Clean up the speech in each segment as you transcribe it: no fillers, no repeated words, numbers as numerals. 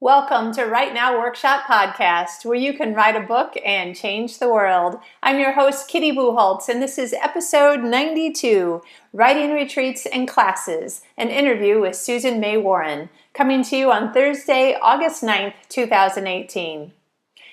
Welcome to Write Now Workshop Podcast, where you can write a book and change the world. I'm your host, Kitty Bucholtz, and this is episode 92, Writing Retreats and Classes, an interview with Susie May Warren, coming to you on Thursday, August 9th, 2018.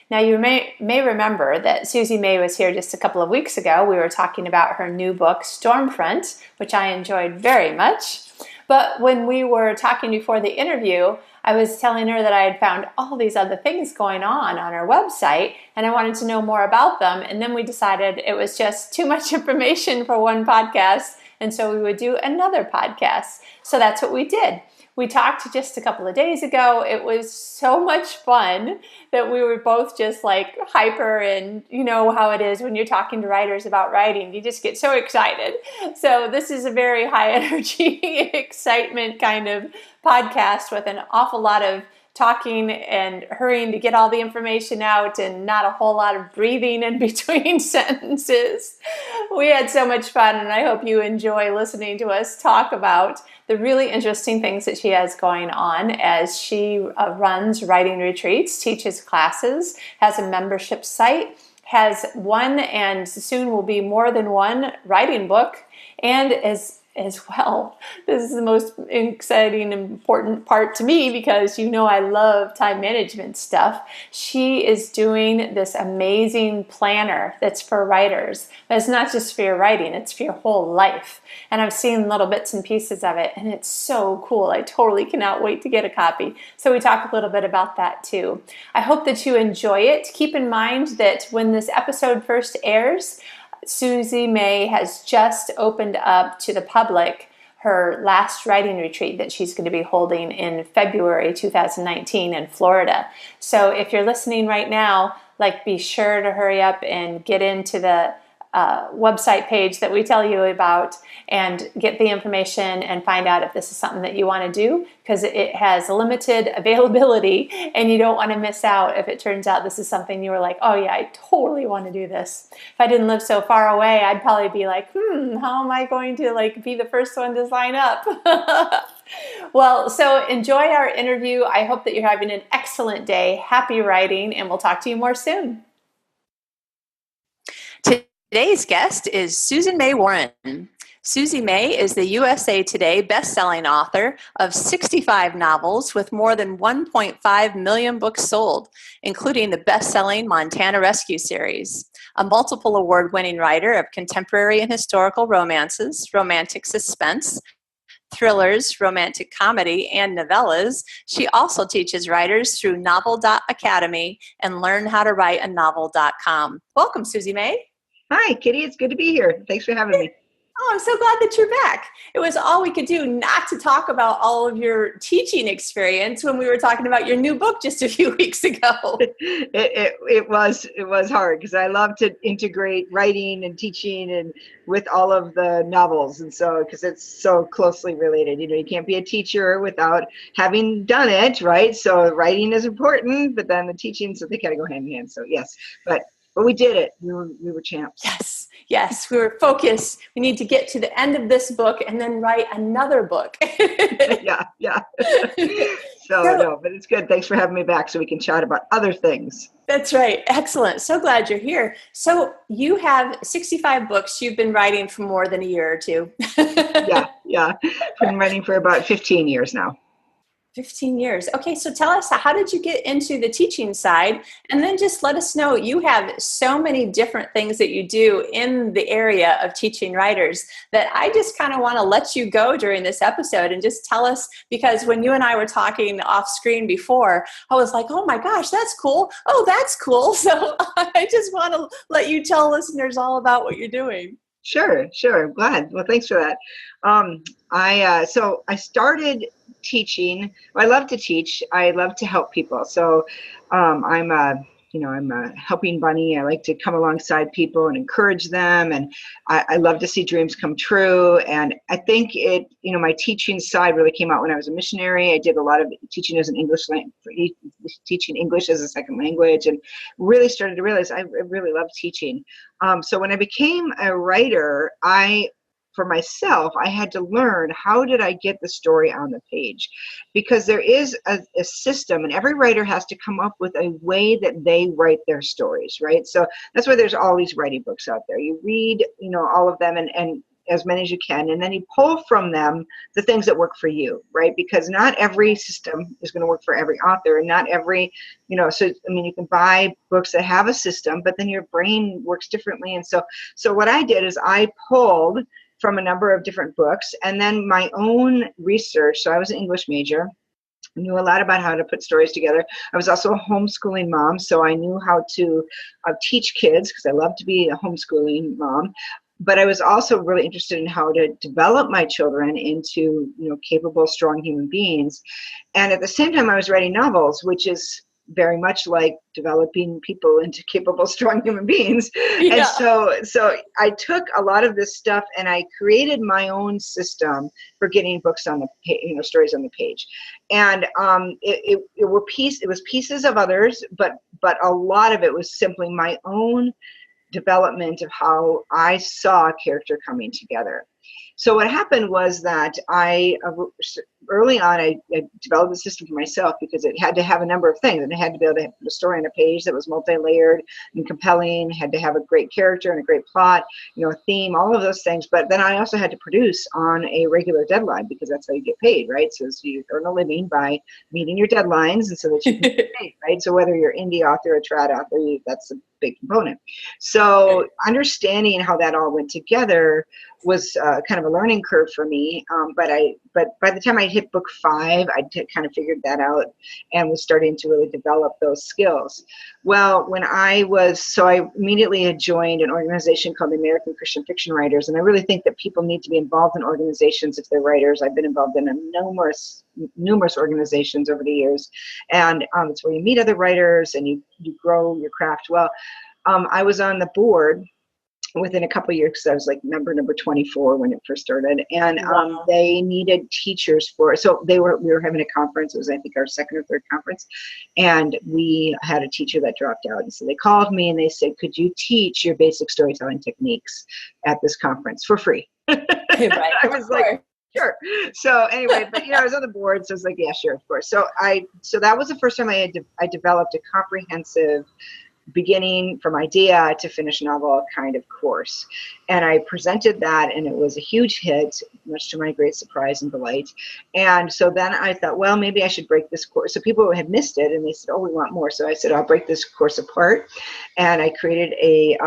Now, you may remember that Susie May was here just a couple of weeks ago. We were talking about her new book, Stormfront, which I enjoyed very much. But when we were talking before the interview, I was telling her that I had found all these other things going on her website, and I wanted to know more about them. And then we decided it was just too much information for one podcast, and so we would do another podcast. So that's what we did. We talked just a couple of days ago. It was so much fun that we were both just like hyper, and you know how it is when you're talking to writers about writing. You just get so excited. So this is a very high energy, excitement kind of podcast with an awful lot of talking and hurrying to get all the information out and not a whole lot of breathing in between sentences. We had so much fun, and I hope you enjoy listening to us talk about the really interesting things that she has going on as she runs writing retreats, teaches classes, has a membership site, has one and soon will be more than one writing book, and as well. This is the most exciting, important part to me because you know I love time management stuff. She is doing this amazing planner that's for writers. But it's not just for your writing, it's for your whole life. And I've seen little bits and pieces of it, and it's so cool. I totally cannot wait to get a copy. So we talk a little bit about that too. I hope that you enjoy it. Keep in mind that when this episode first airs, Susie May has just opened up to the public her last writing retreat that she's going to be holding in February 2019 in Florida. So if you're listening right now, be sure to hurry up and get into the website page that we tell you about and get the information and find out if this is something that you want to do, because it has limited availability and you don't want to miss out if it turns out this is something you were like, oh yeah, I totally want to do this. If I didn't live so far away, I'd probably be like, how am I going to be the first one to sign up? Well, so enjoy our interview. I hope that you're having an excellent day. Happy writing, and we'll talk to you more soon. Today's guest is Susie May Warren. Susie May is the USA Today best-selling author of 65 novels with more than 1.5 million books sold, including the best-selling Montana Rescue series, a multiple award-winning writer of contemporary and historical romances, romantic suspense, thrillers, romantic comedy, and novellas. She also teaches writers through Novel.Academy and LearnHowToWriteANovel.com. Welcome, Susie May. Hi, Kitty. It's good to be here. Thanks for having me. Oh, I'm so glad that you're back. It was all we could do not to talk about all of your teaching experience when we were talking about your new book just a few weeks ago. It was hard because I love to integrate writing and teaching and with all of the novels, and so because it's so closely related. You can't be a teacher without having done it, right? So writing is important, but then the teaching, so they kind of go hand in hand. So yes, but we did it. We were champs. Yes, we were focused. We need to get to the end of this book and then write another book. Yeah. No, but it's good. Thanks for having me back so we can chat about other things. That's right. Excellent. So glad you're here. So you have 65 books you've been writing for more than a year or two. Yeah. Been writing for about 15 years now. 15 years. Okay, so tell us, how did you get into the teaching side? And then just let us know, you have so many different things that you do in the area of teaching writers that I just kind of want to let you go during this episode and just tell us, because when you and I were talking off screen before, I was like, oh my gosh, that's cool. Oh, that's cool. So I just want to let you tell listeners all about what you're doing. Sure. Glad. Well, thanks for that. I started teaching. I love to teach. I love to help people. So I'm a helping bunny. I like to come alongside people and encourage them. And I love to see dreams come true. And I think my teaching side really came out when I was a missionary. I did a lot of teaching as teaching English as a second language, and really started to realize I really love teaching. So when I became a writer, I for myself, I had to learn, how did I get the story on the page? Because there is a system, and every writer has to come up with a way that they write their stories, right? So that's why there's all these writing books out there. You read, all of them, and as many as you can, and then you pull from them the things that work for you, right? Because not every system is going to work for every author, and not every, you can buy books that have a system, but then your brain works differently. And so what I did is I pulled from a number of different books, and then my own research. So I was an English major. I knew a lot about how to put stories together. I was also a homeschooling mom, so I knew how to teach kids, because I love to be a homeschooling mom. But I was also really interested in how to develop my children into, capable, strong human beings. And at the same time, I was writing novels, which is very much like developing people into capable, strong human beings. Yeah. And so I took a lot of this stuff and I created my own system for getting books on the page, stories on the page. And it was pieces of others, but a lot of it was simply my own development of how I saw a character coming together. So what happened was that early on, I developed a system for myself, because it had to have a number of things. And it had to be able to put a story on a page that was multi-layered and compelling, had to have a great character and a great plot, a theme, all of those things. But then I also had to produce on a regular deadline, because that's how you get paid, right? So you earn a living by meeting your deadlines, and so that you can get paid, right? So whether you're indie author or trad author, that's a big component. So understanding how that all went together was kind of a learning curve for me. But by the time I hit book 5, I kind of figured that out and was starting to really develop those skills. Well, I immediately had joined an organization called the American Christian Fiction Writers. And I really think that people need to be involved in organizations if they're writers. I've been involved in numerous organizations over the years. And it's where you meet other writers and you grow your craft. Well, I was on the board within a couple of years, because I was like member number 24 when it first started, and wow. They needed teachers so we were having a conference. It was, I think, our second or third conference, and we had a teacher that dropped out, and so they called me and they said, could you teach your basic storytelling techniques at this conference for free? Right, I was like, sure. So anyway, but I was on the board, so I was like, yeah, sure, of course. So that was the first time I developed a comprehensive beginning from idea to finish novel kind of course. And I presented that, and it was a huge hit, much to my great surprise and delight. And so then I thought, well, maybe I should break this course. So people had missed it, and they said, oh, we want more. So I said, I'll break this course apart. And I created a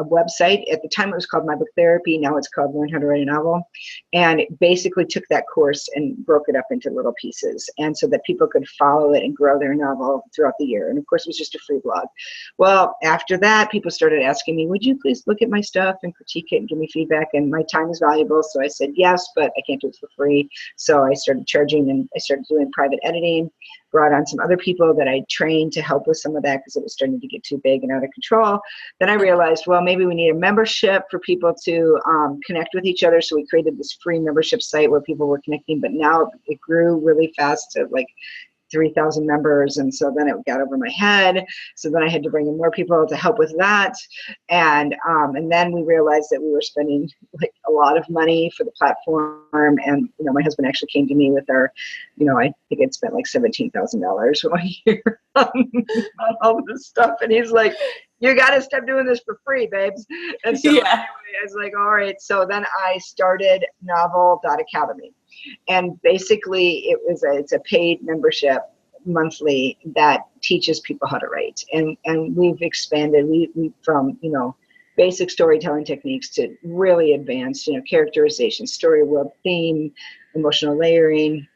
website. At the time, it was called My Book Therapy. Now it's called Learn How to Write a Novel. And it basically took that course and broke it up into little pieces, and so that people could follow it and grow their novel throughout the year. And of course, it was just a free blog. Well, after that, people started asking me, would you please look at my stuff and critique it and give me feedback? And my time is valuable. So I said, yes, but I can't do it for free. So I started charging, and I started doing private editing, brought on some other people that I trained to help with some of that, because it was starting to get too big and out of control. Then I realized, well, maybe we need a membership for people to connect with each other. So we created this free membership site where people were connecting, but now it grew really fast to like 3,000 members. And so then it got over my head. So then I had to bring in more people to help with that. And then we realized that we were spending like a lot of money for the platform. And, my husband actually came to me with our, I think I'd spent like $17,000 one year on all this stuff. And he's like, you got to stop doing this for free, babes. And so anyway, I was like, all right. So then I started novel.academy. And basically it's a paid membership monthly that teaches people how to write. And we've expanded we from, basic storytelling techniques to really advanced, characterization, story world, theme, emotional layering,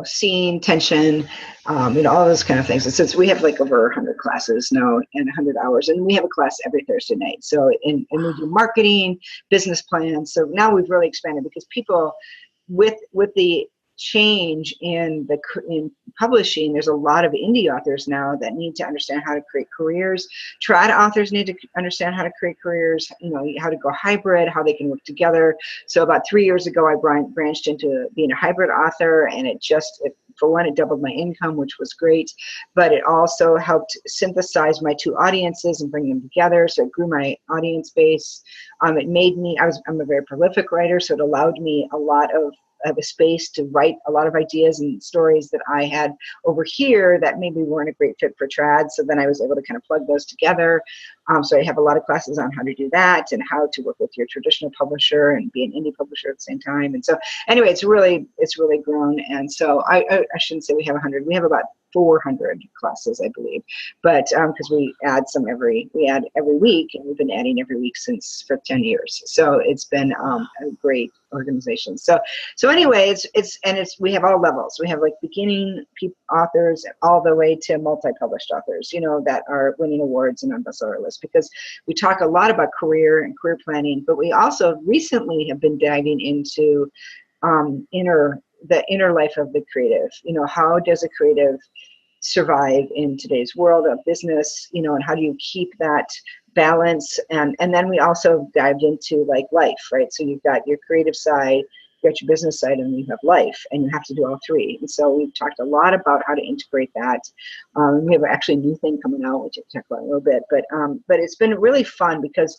scene, tension, all those kind of things. And since we have like over 100 classes now and 100 hours, and we have a class every Thursday night. So, and we do marketing, business plans. So now we've really expanded, because people with the change in publishing. There's a lot of indie authors now that need to understand how to create careers. Trad authors need to understand how to create careers, how to go hybrid, how they can work together. So about 3 years ago, I branched into being a hybrid author, and for one, it doubled my income, which was great, but it also helped synthesize my two audiences and bring them together. So it grew my audience base. It made me, I'm a very prolific writer, so it allowed me a lot of a space to write a lot of ideas and stories that I had over here that maybe weren't a great fit for trad. So then I was able to kind of plug those together. So I have a lot of classes on how to do that and how to work with your traditional publisher and be an indie publisher at the same time. And so anyway, it's really grown. And so I shouldn't say we have 100. We have about 400 classes, I believe, but because we add every week, and we've been adding every week for 10 years. So it's been a great organization. So anyway, we have all levels. We have like beginning authors all the way to multi-published authors, that are winning awards and on bestseller lists, because we talk a lot about career and career planning, but we also recently have been diving into the inner life of the creative. How does a creative survive in today's world of business, and how do you keep that balance? And then we also dived into like life, right? So you've got your creative side, you got your business side, and you have life, and you have to do all three. And so we've talked a lot about how to integrate that. We have actually a new thing coming out, which I'll talk about in a little bit, but it's been really fun because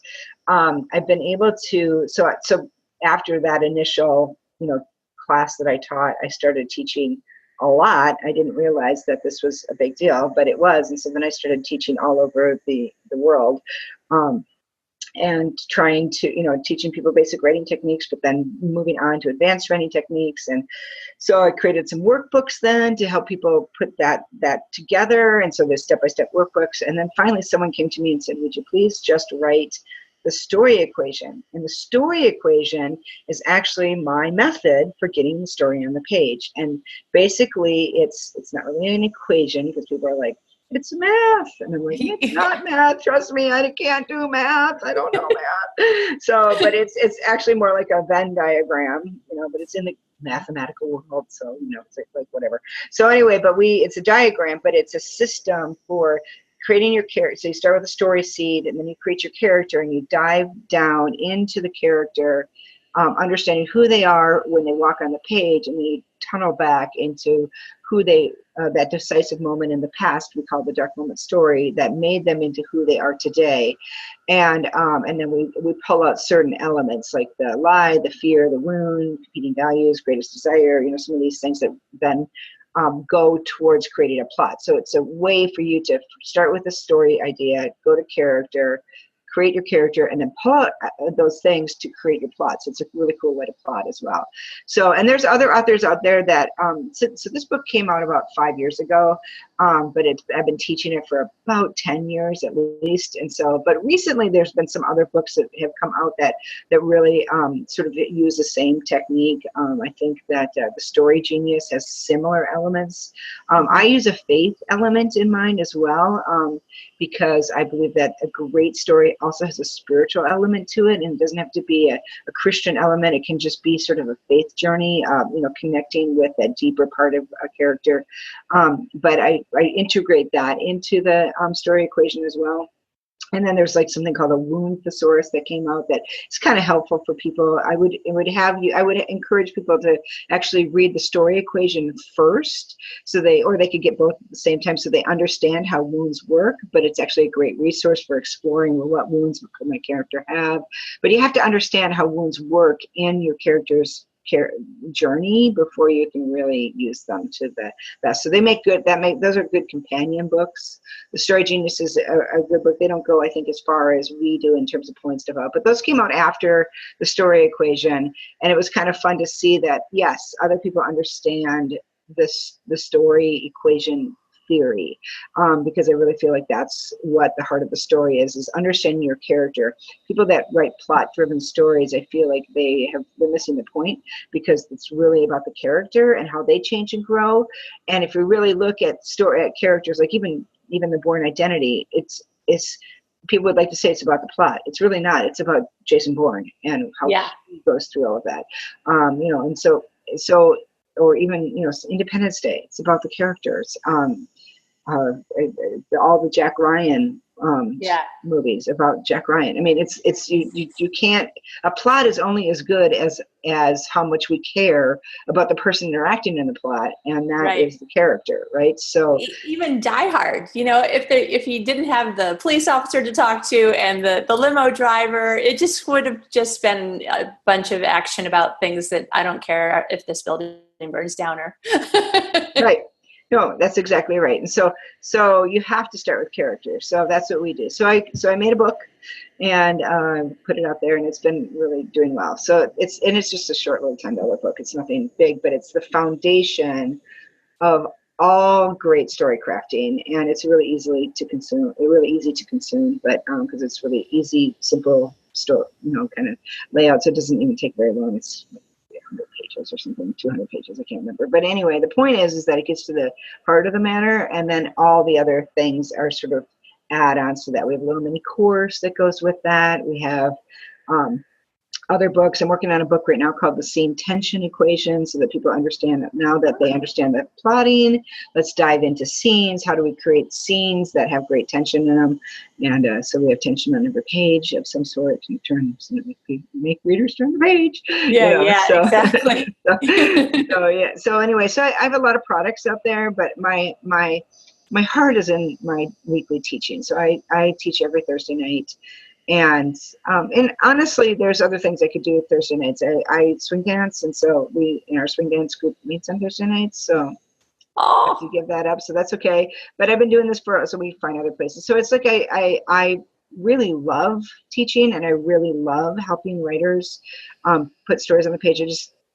I've been able to, so after that initial, class that I taught, I started teaching a lot. I didn't realize that this was a big deal, but it was. And so then I started teaching all over the world, and trying to, teaching people basic writing techniques, but then moving on to advanced writing techniques. And so I created some workbooks then to help people put that together. And so there's step-by-step workbooks. And then finally someone came to me and said, would you please just write the story equation? And the story equation is actually my method for getting the story on the page. And basically it's not really an equation, because people are like, it's math. And I'm like, it's not math. Trust me, I can't do math. I don't know math. So, but it's actually more like a Venn diagram, but it's in the mathematical world. So, it's like whatever. So anyway, but it's a diagram, but it's a system for creating your character. So you start with a story seed, and then you create your character, and you dive down into the character, understanding who they are when they walk on the page, and then you tunnel back into who that decisive moment in the past we call the dark moment story that made them into who they are today. And then we pull out certain elements like the lie, the fear, the wound, competing values, greatest desire, some of these things that then go towards creating a plot. So it's a way for you to start with a story idea, go to character, create your character, and then pull out those things to create your plot. So it's a really cool way to plot as well. So, and there's other authors out there that, so this book came out about 5 years ago, but I've been teaching it for about 10 years at least. And so, but recently there's been some other books that have come out that really sort of use the same technique. I think that The Story Genius has similar elements. I use a faith element in mine as well, because I believe that a great story also has a spiritual element to it, and it doesn't have to be a Christian element. It can just be sort of a faith journey, connecting with that deeper part of a character. But I integrate that into the story equation as well. And then there's like something called a wound thesaurus that came out that is kind of helpful for people. I would encourage people to actually read the story equation first, or they could get both at the same time, so they understand how wounds work. But it's actually a great resource for exploring what wounds could my character have. But you have to understand how wounds work in your character's journey before you can really use them to the best. So those are good companion books. The Story Genius is a good book. They don't go, I think, as far as we do in terms of pulling stuff out, but those came out after The Story Equation, and it was kind of fun to see that, yes, other people understand the story equation theory, because I really feel like that's what the heart of the story is understanding your character. People that write plot-driven stories, I feel like they're missing the point, because it's really about the character and how they change and grow. And if you really look at characters, like even The Bourne Identity, it's people would like to say it's about the plot. It's really not. It's about Jason Bourne and how he goes through all of that. And so or even, Independence Day. It's about the characters. All the Jack Ryan movies about Jack Ryan. I mean, it's you can't. A plot is only as good as how much we care about the person interacting in the plot, and that is the character, right? So even Die Hard, if you didn't have the police officer to talk to and the limo driver, it just would have just been a bunch of action about things that I don't care if this building burns down or right. No, that's exactly right. And so you have to start with characters. So that's what we do. So I made a book and put it out there, and it's been really doing well. So it's just a short little $10 book. It's nothing big, but it's the foundation of all great story crafting, and it's really easy to consume. But because it's really easy, simple story, kind of layout. So it doesn't even take very long. It's 100 pages or something, 200 pages, I can't remember. But anyway, the point is that it gets to the heart of the matter, and then all the other things are sort of add-ons to that. We have a little mini course that goes with that. We have other books. I'm working on a book right now called The Scene Tension Equation, so that people understand that now that they understand the plotting, let's dive into scenes. How do we create scenes that have great tension in them? And so we have tension on every page of some sort and make readers turn the page. Exactly. So anyway, so I have a lot of products out there, but my heart is in my weekly teaching. So I teach every Thursday night. And honestly, there's other things I could do with Thursday nights. I swing dance, and so we in our swing dance group meets on Thursday nights. So I have to give that up. So that's okay. But I've been doing this so we find other places. So it's like I really love teaching, and I really love helping writers put stories on the page.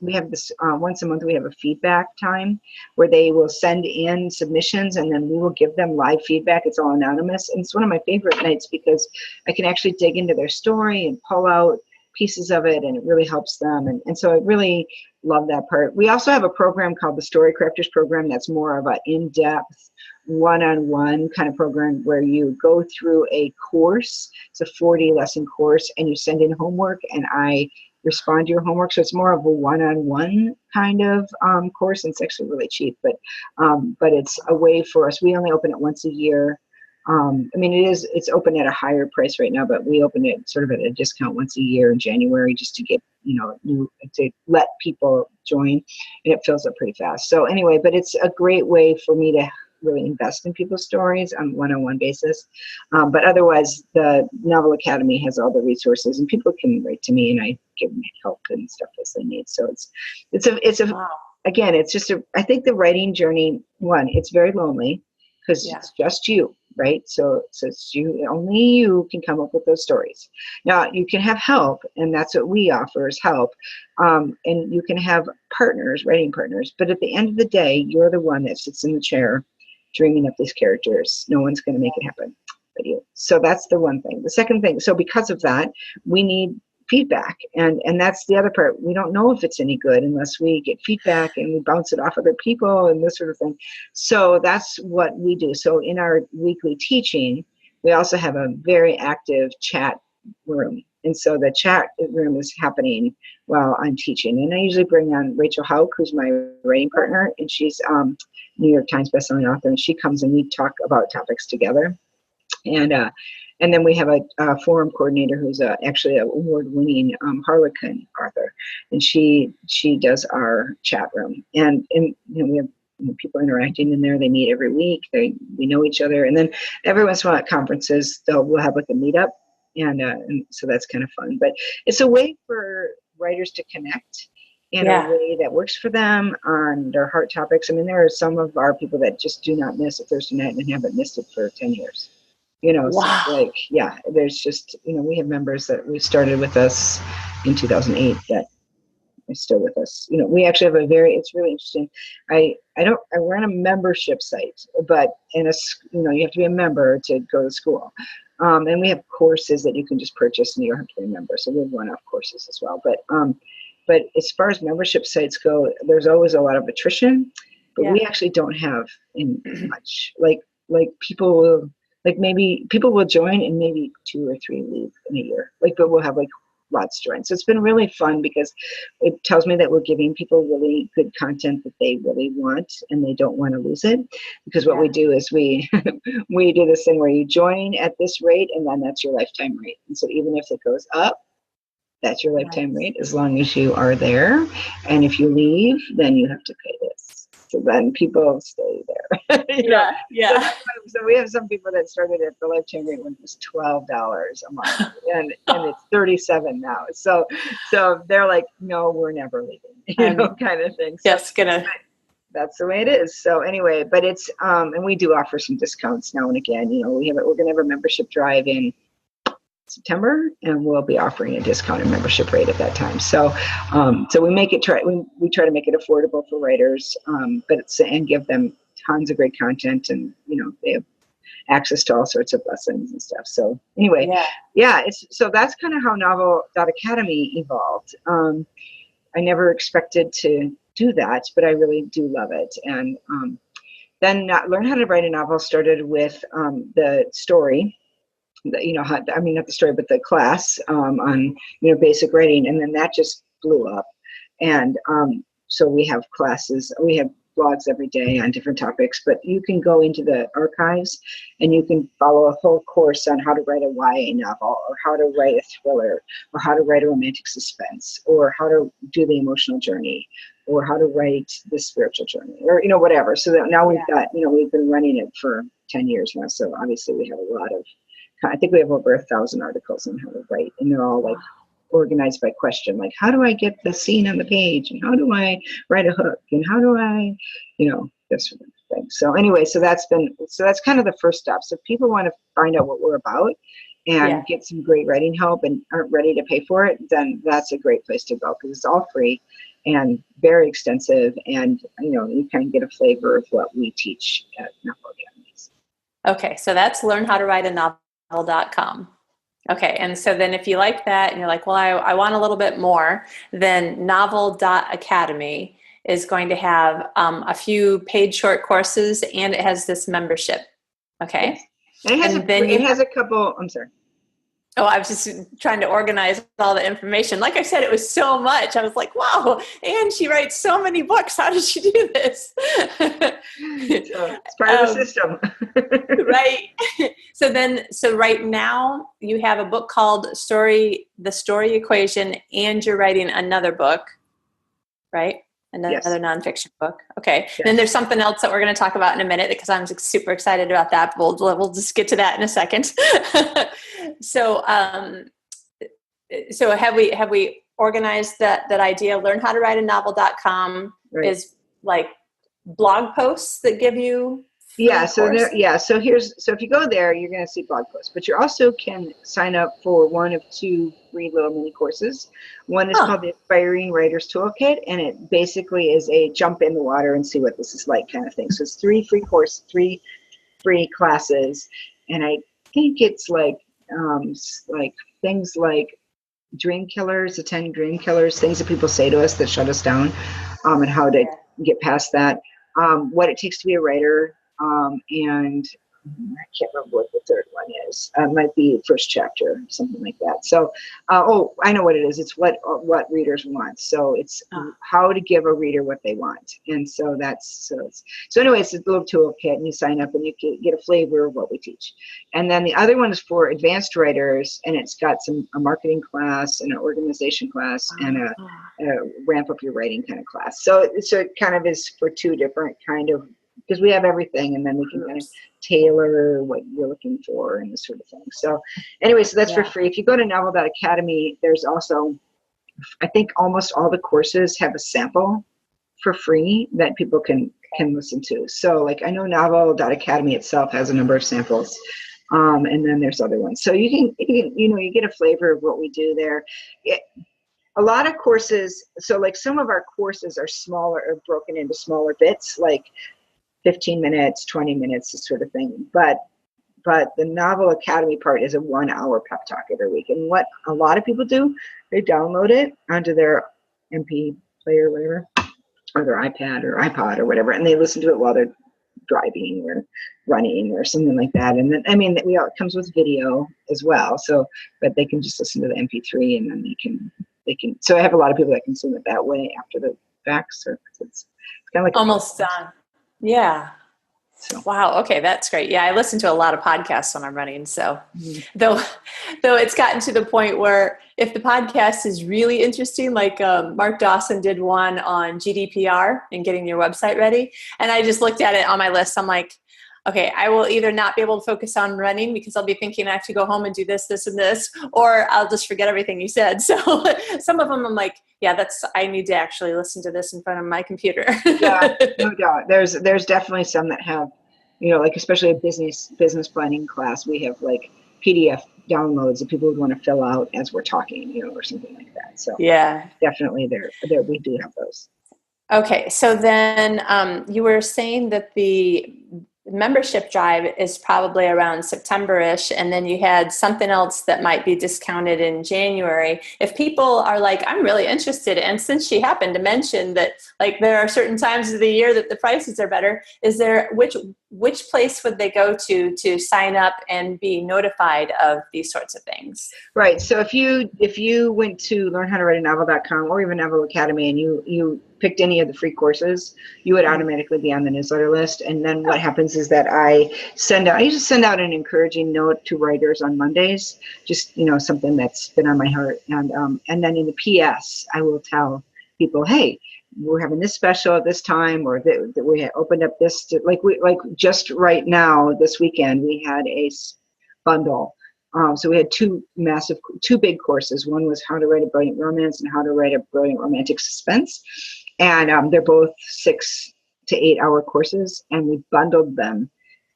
We have this once a month, we have a feedback time where they will send in submissions, and then we will give them live feedback. It's all anonymous. And it's one of my favorite nights because I can actually dig into their story and pull out pieces of it, and it really helps them. And so I really love that part. We also have a program called the Story Crafters Program that's more of an in-depth, one-on-one kind of program where you go through a course. It's a 40-lesson course, and you send in homework, and I respond to your homework. So it's more of a one-on-one kind of course, and it's actually really cheap, but it's a way for us. We only open it once a year. It's open at a higher price right now, but we open it sort of at a discount once a year in January, just to get, to let people join, and it fills up pretty fast. So anyway, but it's a great way for me to really invest in people's stories on a one-on-one basis. But otherwise, the Novel Academy has all the resources, and people can write to me, and I give them help and stuff as they need. So I think the writing journey, it's very lonely because it's just you, right? So it's only you can come up with those stories. Now you can have help, and that's what we offer is help. And you can have writing partners, but at the end of the day, you're the one that sits in the chair dreaming up these characters. No one's going to make it happen but you. So that's the one thing. The second thing, so because of that, we need feedback. And that's the other part. We don't know if it's any good unless we get feedback and we bounce it off other people and this sort of thing. So that's what we do. So in our weekly teaching, we also have a very active chat room. And so the chat room is happening while I'm teaching. And I usually bring on Rachel Hauk, who's my writing partner, and she's New York Times bestselling author, and she comes and we talk about topics together. And then we have a forum coordinator who's actually an award-winning Harlequin author, and she does our chat room. And we have people interacting in there. They meet every week. We know each other, and then every once in a while at conferences, we'll have like a meetup, and so that's kind of fun. But it's a way for writers to connect in a way that works for them on their heart topics. I mean, there are some of our people that just do not miss a Thursday night and haven't missed it for 10 years. Wow. So there's just, we have members that we started with us in 2008 that are still with us. We actually have it's really interesting. We're on a membership site, but you have to be a member to go to school. And we have courses that you can just purchase and you don't have to be a member. So we have one-off courses as well. But as far as membership sites go, there's always a lot of attrition, but we actually don't have much. Like people will, maybe people will join and maybe 2 or 3 leave in a year. But we'll have lots join. So it's been really fun because it tells me that we're giving people really good content that they really want and they don't want to lose it. Because what we do is we do this thing where you join at this rate and then that's your lifetime rate. And so even if it goes up, that's your lifetime rate as long as you are there. And if you leave, then you have to pay this. So then people stay there. So we have some people that started at the lifetime rate when it was $12 a month, and it's $37 now. So they're like, no, we're never leaving, kind of thing. So that's the way it is. So anyway, but it's and we do offer some discounts now and again. We're going to have a membership drive in September, and we'll be offering a discounted membership rate at that time. So, we make it we try to make it affordable for writers, and give them tons of great content, and they have access to all sorts of lessons and stuff. So anyway, so that's kind of how Novel.Academy evolved. I never expected to do that, but I really do love it. And then Learn How to Write a Novel started with the story. Not the story, but the class on basic writing, and then that just blew up. And so we have classes, we have blogs every day on different topics, but you can go into the archives and you can follow a whole course on how to write a YA novel, or how to write a thriller, or how to write a romantic suspense, or how to do the emotional journey, or how to write the spiritual journey, or whatever. So that now we've got we've been running it for 10 years now, so obviously we have a lot of, I think we have over 1,000 articles on how to write, and they're all like organized by question, like how do I get the scene on the page, and how do I write a hook, and how do I, this sort of thing. So anyway, so that's kind of the first step. So if people want to find out what we're about and get some great writing help and aren't ready to pay for it, then that's a great place to go, because it's all free and very extensive, and you kind of get a flavor of what we teach at Novel Academies. Okay, so that's learnhowtowriteanovel.com. Okay, and so then if you like that and you're like, well, I want a little bit more, then Novel.Academy is going to have a few paid short courses, and it has this membership. Okay. Yes. And it has a couple, I'm sorry. Oh, I was just trying to organize all the information. Like I said, it was so much. I was like, wow, and she writes so many books. How did she do this? It's part of the system. Right. So right now you have a book called The Story Equation, and you're writing another book, right? Another nonfiction book. Okay. Yes. Then there's something else that we're going to talk about in a minute, because I'm super excited about that. We'll just get to that in a second. So have we organized that idea? Learnhowtowriteanovel.com is like blog posts that give you So if you go there, you're going to see blog posts, but you also can sign up for one of two free little mini courses. One is called the Aspiring Writers Toolkit, and it basically is a jump in the water and see what this is like kind of thing. So it's 3 free classes, and I think it's like things like dream killers, the 10 dream killers, things that people say to us that shut us down, and how to get past that, what it takes to be a writer. And I can't remember what the third one is. It might be first chapter, something like that. So, I know what it is. It's what readers want. So it's how to give a reader what they want. And so anyway, it's a little toolkit, and you sign up and you get a flavor of what we teach. And then the other one is for advanced writers, and it's got a marketing class and an organization class and a ramp up your writing kind of class. So it kind of is for two different kind of, because we have everything, and then we can kind of tailor what you're looking for and this sort of thing. So anyway, so that's for free. If you go to Novel.Academy, there's also, I think almost all the courses have a sample for free that people can listen to. So like I know Novel.Academy itself has a number of samples. And then there's other ones. So you get a flavor of what we do there. A lot of courses, so like some of our courses are smaller, or broken into smaller bits, like 15 minutes, 20 minutes, this sort of thing. But the Novel Academy part is a 1-hour pep talk every week. And what a lot of people do, they download it onto their MP player or whatever, or their iPad or iPod or whatever, and they listen to it while they're driving or running or something like that. And then, I mean, it comes with video as well. So, but they can just listen to the MP3 and then they can, so I have a lot of people that consume it that way after the fact. So it's kind of like almost done. Yeah. So. Wow. Okay. That's great. Yeah. I listen to a lot of podcasts when I'm running. So though it's gotten to the point where if the podcast is really interesting, like Mark Dawson did one on GDPR and getting your website ready. And I just looked at it on my list. I'm like, okay, I will either not be able to focus on running because I'll be thinking I have to go home and do this, this, and this, or I'll just forget everything you said. So some of them I'm like, yeah, I need to actually listen to this in front of my computer. Yeah, no doubt. There's definitely some that have, like especially a business planning class, we have like PDF downloads that people would want to fill out as we're talking, or something like that. So yeah, definitely there we do have those. Okay. So then you were saying that the membership drive is probably around September-ish, and then you had something else that might be discounted in January. If people are like, I'm really interested, and since she happened to mention that like there are certain times of the year that the prices are better, is there which place would they go to sign up and be notified of these sorts of things? Right. So if you went to learnhowtowriteanovel.com or even Novel Academy and you picked any of the free courses, you would automatically be on the newsletter list. And then what happens is that I usually send out an encouraging note to writers on Mondays, just, something that's been on my heart. And then in the PS, I will tell people, hey, we're having this special at this time, or that we had opened up this, like just right now, this weekend, we had a bundle. So we had two big courses. One was how to write a brilliant romance and how to write a brilliant romantic suspense. And they're both 6 to 8 hour courses, and we bundled them,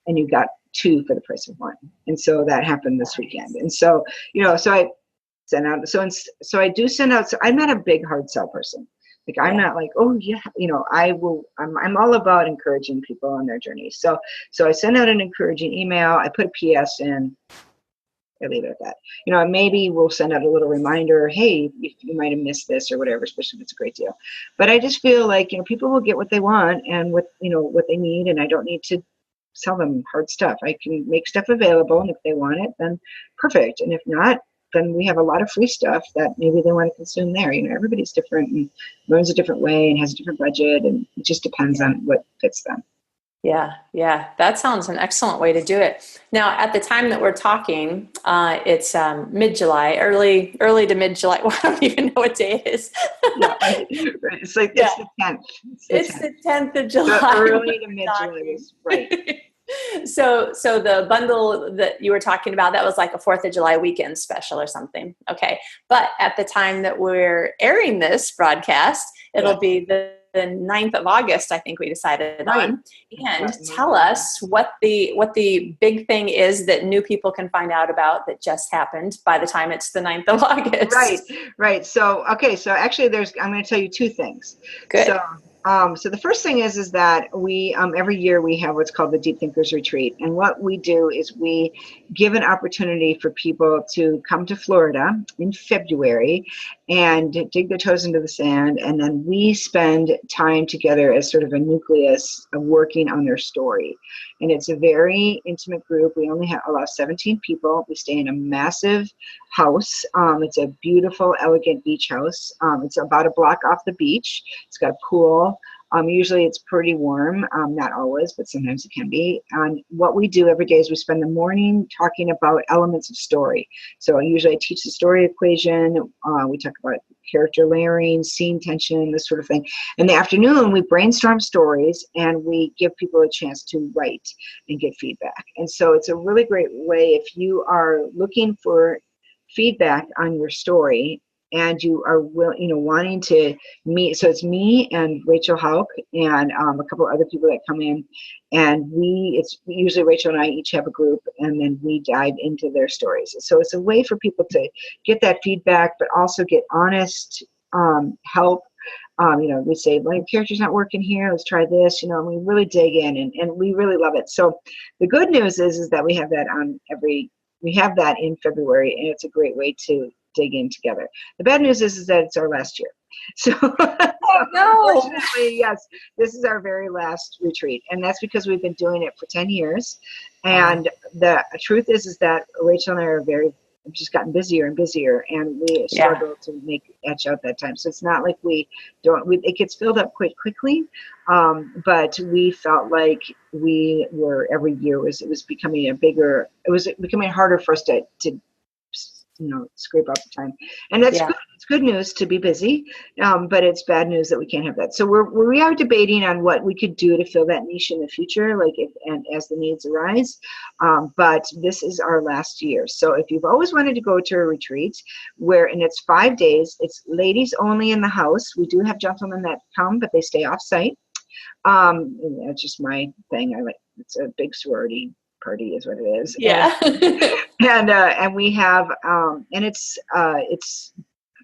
and you got 2 for the price of 1. And so that happened this weekend. And so, so I sent out, so I do send out, so I'm not a big hard sell person. Like, I'm not like, oh yeah, I'm all about encouraging people on their journey. So I send out an encouraging email. I put a PS in. I leave it at that. Maybe we'll send out a little reminder, hey, you might have missed this or whatever, especially if it's a great deal. But I just feel like, people will get what they want and what they need, and I don't need to sell them hard stuff. I can make stuff available, and if they want it, then perfect. And if not, then we have a lot of free stuff that maybe they want to consume there. Everybody's different and learns a different way and has a different budget, and it just depends on what fits them. Yeah. That sounds an excellent way to do it. Now, at the time that we're talking, it's mid-July, early to mid-July. Well, I don't even know what day it is. Right. It's like it's the 10th. It's the 10th of July. So early to mid-July is right. So the bundle that you were talking about, that was like a 4th of July weekend special or something. Okay. But at the time that we're airing this broadcast, it'll be the 9th of August, I think we decided on. And tell us what the big thing is that new people can find out about that just happened by the time it's the 9th of August. Right. So, okay. So actually I'm going to tell you 2 things. Good. So the first thing is that we, every year we have what's called the Deep Thinkers Retreat. And what we do is we give an opportunity for people to come to Florida in February and dig their toes into the sand. And then we spend time together as sort of a nucleus of working on their story. And it's a very intimate group. We only allow 17 people. We stay in a massive house. It's a beautiful, elegant beach house. It's about a block off the beach. It's got a pool. Usually it's pretty warm, not always, but sometimes it can be. And what we do every day is we spend the morning talking about elements of story. So usually I teach the story equation. We talk about character layering, scene tension, this sort of thing. In the afternoon, we brainstorm stories and we give people a chance to write and get feedback. And so it's a really great way if you are looking for feedback on your story and you are wanting to meet. So it's me and Rachel Hauk and a couple of other people that come in, and it's usually Rachel and I each have a group, and then we dive into their stories. So it's a way for people to get that feedback, but also get honest help. We say, well, your character's not working here, let's try this, and we really dig in and we really love it. So the good news is that we have that in February, and it's a great way to dig in together. The bad news is that it's our last year. So no. unfortunately, yes, this is our very last retreat. And that's because we've been doing it for 10 years. And the truth is that Rachel and I are we've just gotten busier and busier, and we struggle to etch out that time. So it's not like it gets filled up quite quickly. But we felt like every year it was becoming harder for us to scrape out the time. And that's good. It's good news to be busy, but it's bad news that we can't have that. So we are debating on what we could do to fill that niche in the future, as the needs arise. But this is our last year. So if you've always wanted to go to a retreat and it's 5 days, it's ladies only in the house. We do have gentlemen that come, but they stay off site. That's just my thing. It's a big sorority party is what it is. Yeah. And we have and it's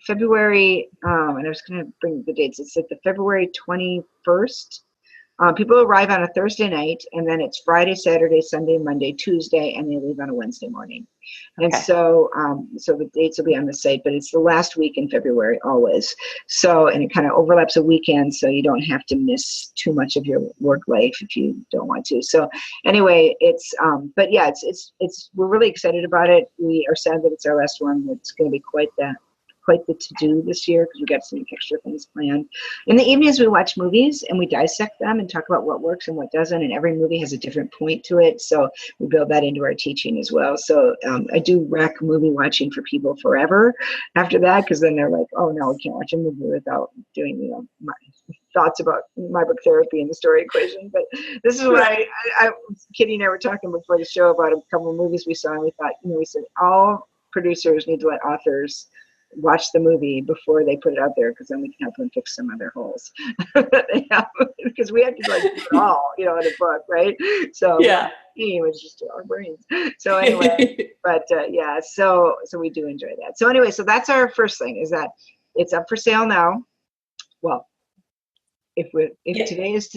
February and I was going to bring the dates. It's like the February 21st. People arrive on a Thursday night, and then it's Friday, Saturday, Sunday, Monday, Tuesday, and they leave on a Wednesday morning. And so the dates will be on the site, but it's the last week in February always. So, and it kind of overlaps a weekend, so you don't have to miss too much of your work life if you don't want to. So anyway, we're really excited about it. We are sad that it's our last one. It's going to be quite the to-do this year because we got some extra things planned. In the evenings, we watch movies and we dissect them and talk about what works and what doesn't, and every movie has a different point to it, so we build that into our teaching as well. So I do rec movie watching for people forever after that, because then they're like, oh no, we can't watch a movie without doing my thoughts about my book therapy and the story equation. But this is why Kitty and I were talking before the show about a couple of movies we saw, and we thought, we said all producers need to let authors watch the movie before they put it out there, because then we can help them fix some of their holes that they have, because we have to do it all, in a book, right? So it was just our brains. So anyway, but so we do enjoy that. So anyway, so that's our first thing, is that it's up for sale now. Well, today is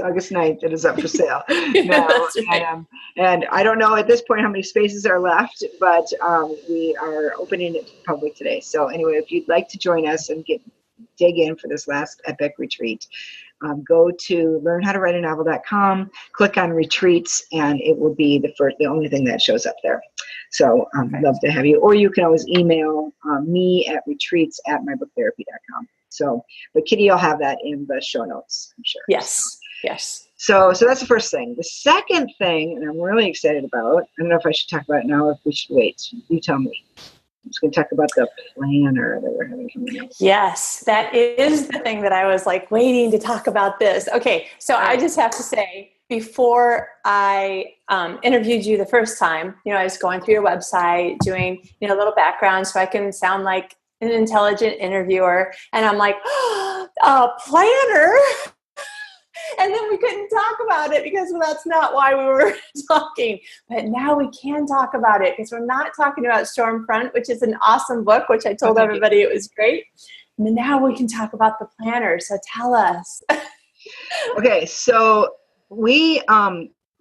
August 9th, it is up for sale now. Right. And I don't know at this point how many spaces are left, but we are opening it to the public today. So anyway, if you'd like to join us and dig in for this last epic retreat, go to learnhowtowriteanovel.com, click on retreats, and it will be the only thing that shows up there. So I'd love to have you, or you can always email me at retreats@mybooktherapy.com. So, but Kitty will have that in the show notes, I'm sure. Yes. So that's the first thing. The second thing, and I'm really excited about, I don't know if I should talk about it now or if we should wait. You tell me. I'm just going to talk about the planner that we're having coming up. Yes, that is the thing that I was waiting to talk about this. Okay, so I just have to say, before I interviewed you the first time, I was going through your website, doing a little background so I can sound like an intelligent interviewer, and I'm like, a planner? And then we couldn't talk about it because that's not why we were talking. But now we can talk about it, because we're not talking about Stormfront, which is an awesome book, which I told everybody it was great. And now we can talk about the planner. So tell us. Okay, so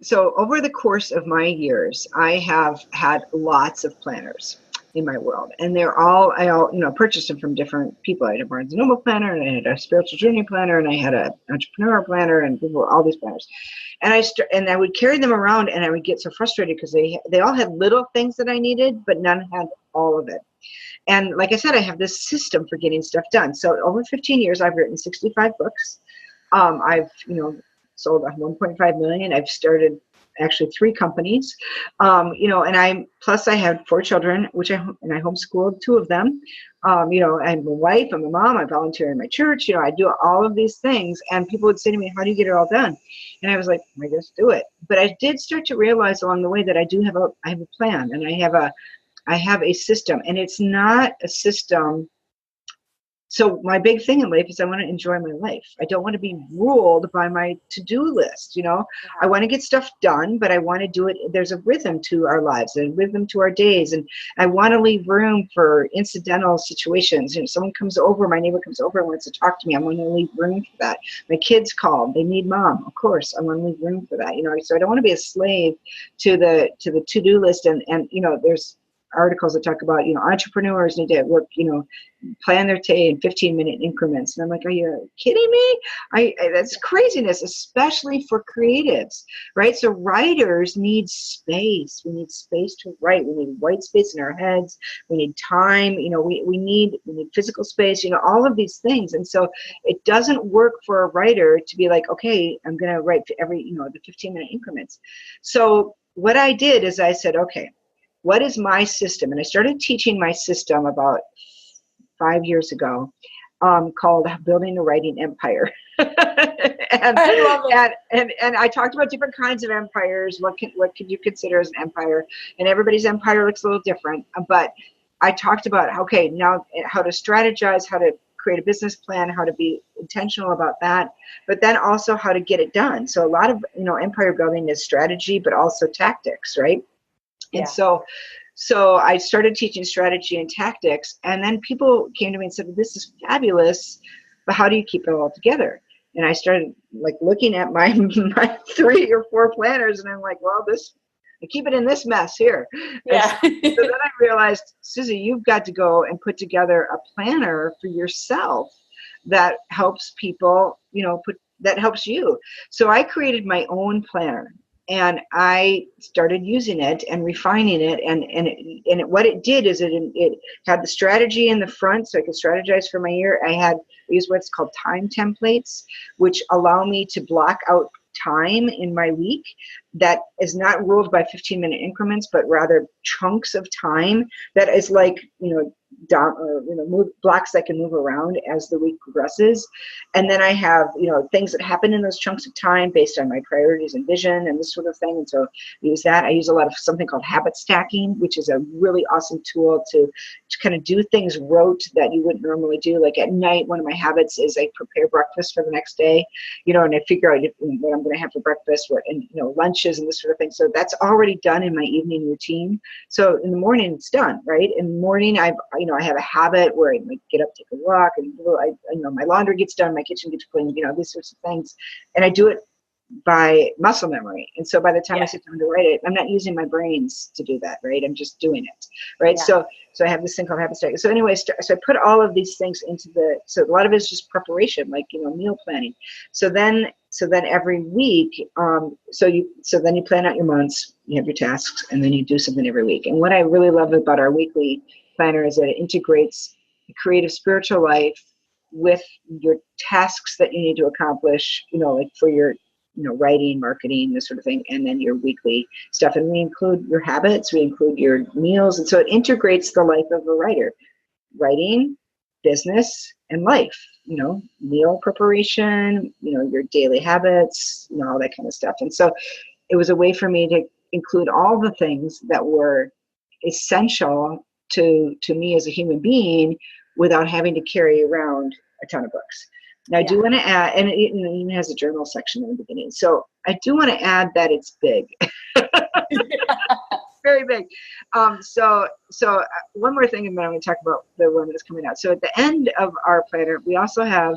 so over the course of my years, I have had lots of planners in my world, and I purchased them from different people. I had a Barnes & Noble planner, and I had a spiritual journey planner, and I had an entrepreneur planner, and all these planners. And I would carry them around, and I would get so frustrated because they all had little things that I needed, but none had all of it. And like I said, I have this system for getting stuff done. So over 15 years, I've written 65 books. I've sold 1.5 million. I've started actually 3 companies, and I had 4 children, and I homeschooled 2 of them. I'm a wife, I'm a mom, I volunteer in my church, I do all of these things, and people would say to me, how do you get it all done? And I was like, I just do it. But I did start to realize along the way that I have a plan, and I have a system, and it's not a system. So my big thing in life is I want to enjoy my life. I don't want to be ruled by my to-do list. I want to get stuff done, but I want to do it. There's a rhythm to our lives, a rhythm to our days. And I want to leave room for incidental situations. Someone comes over, my neighbor comes over and wants to talk to me. I want to leave room for that. My kids call, they need mom. Of course, I want to leave room for that. So I don't want to be a slave to the to-do list. And there's articles that talk about, entrepreneurs need to work, plan their day in 15-minute increments. And I'm like, are you kidding me? That's craziness, especially for creatives, right? So writers need space. We need space to write. We need white space in our heads. We need time. We need physical space, all of these things. And so it doesn't work for a writer to be like, okay, I'm going to write for every, the 15-minute increments. So what I did is I said, okay, what is my system? And I started teaching my system about 5 years ago, called Building a Writing Empire. I love it. And I talked about different kinds of empires. What could you consider as an empire? And everybody's empire looks a little different. But I talked about, okay, now how to strategize, how to create a business plan, how to be intentional about that, but then also how to get it done. So a lot of, empire building is strategy, but also tactics, right? Yeah. And so I started teaching strategy and tactics, and then people came to me and said, this is fabulous, but how do you keep it all together? And I started looking at my 3 or 4 planners, and I'm like, well, I keep it in this mess here. Yeah. So then I realized, Susie, you've got to go and put together a planner for yourself that helps people, that helps you. So I created my own planner. And I started using it and refining it, and what it did is it had the strategy in the front, so I could strategize for my year. I used what's called time templates, which allow me to block out time in my week that is not ruled by 15-minute increments, but rather chunks of time that is blocks that can move around as the week progresses. And then I have, things that happen in those chunks of time based on my priorities and vision and this sort of thing. And so I use that. I use a lot of something called habit stacking, which is a really awesome tool to kind of do things rote that you wouldn't normally do. Like at night, one of my habits is I prepare breakfast for the next day, and I figure out what I'm going to have for breakfast, lunches and this sort of thing. So that's already done in my evening routine. So in the morning, it's done, right? In the morning, I have a habit where I get up, take a walk, and my laundry gets done, my kitchen gets cleaned, these sorts of things. And I do it by muscle memory. And so by the time I sit down to write it, I'm not using my brains to do that, right? I'm just doing it, right? Yeah. So I have this thing called habit stacking. So anyway, so I put all of these things so a lot of it is just preparation, meal planning. So then every week, then you plan out your months, you have your tasks, and then you do something every week. And what I really love about our weekly planner is that it integrates the creative spiritual life with your tasks that you need to accomplish, for your, writing, marketing, this sort of thing, and then your weekly stuff. And we include your habits, we include your meals. And so it integrates the life of a writer, writing, business, and life, meal preparation, your daily habits, all that kind of stuff. And so it was a way for me to include all the things that were essential to me as a human being without having to carry around a ton of books. Now, I do want to add, and it even has a journal section in the beginning. So I do want to add that it's big. Very big. So one more thing, and then I'm going to talk about the one that's coming out. So at the end of our planner, we also have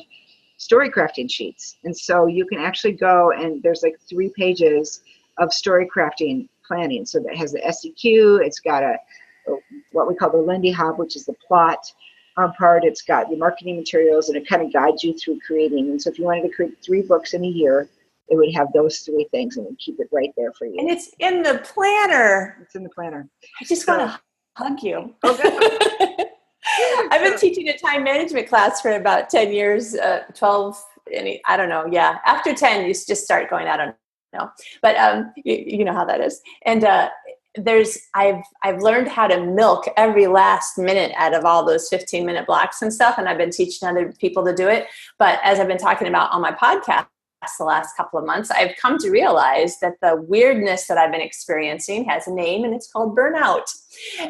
story crafting sheets. And so you can actually go, and there's 3 pages of story crafting planning. So that has the SEQ, it's got what we call the Lindy Hop, which is the plot part. It's got the marketing materials, and it kind of guides you through creating. And so if you wanted to create 3 books in a year, it would have those 3 things, and it would keep it right there for you. And it's in the planner. It's in the planner. I just want to hug you. Okay. I've been teaching a time management class for about 10 years, 12, I don't know. Yeah. After 10, you just start going, I don't know. But you know how that is. And I've learned how to milk every last minute out of all those 15-minute blocks and stuff. And I've been teaching other people to do it. But as I've been talking about on my podcast the last couple of months, I've come to realize that the weirdness that I've been experiencing has a name, and it's called burnout.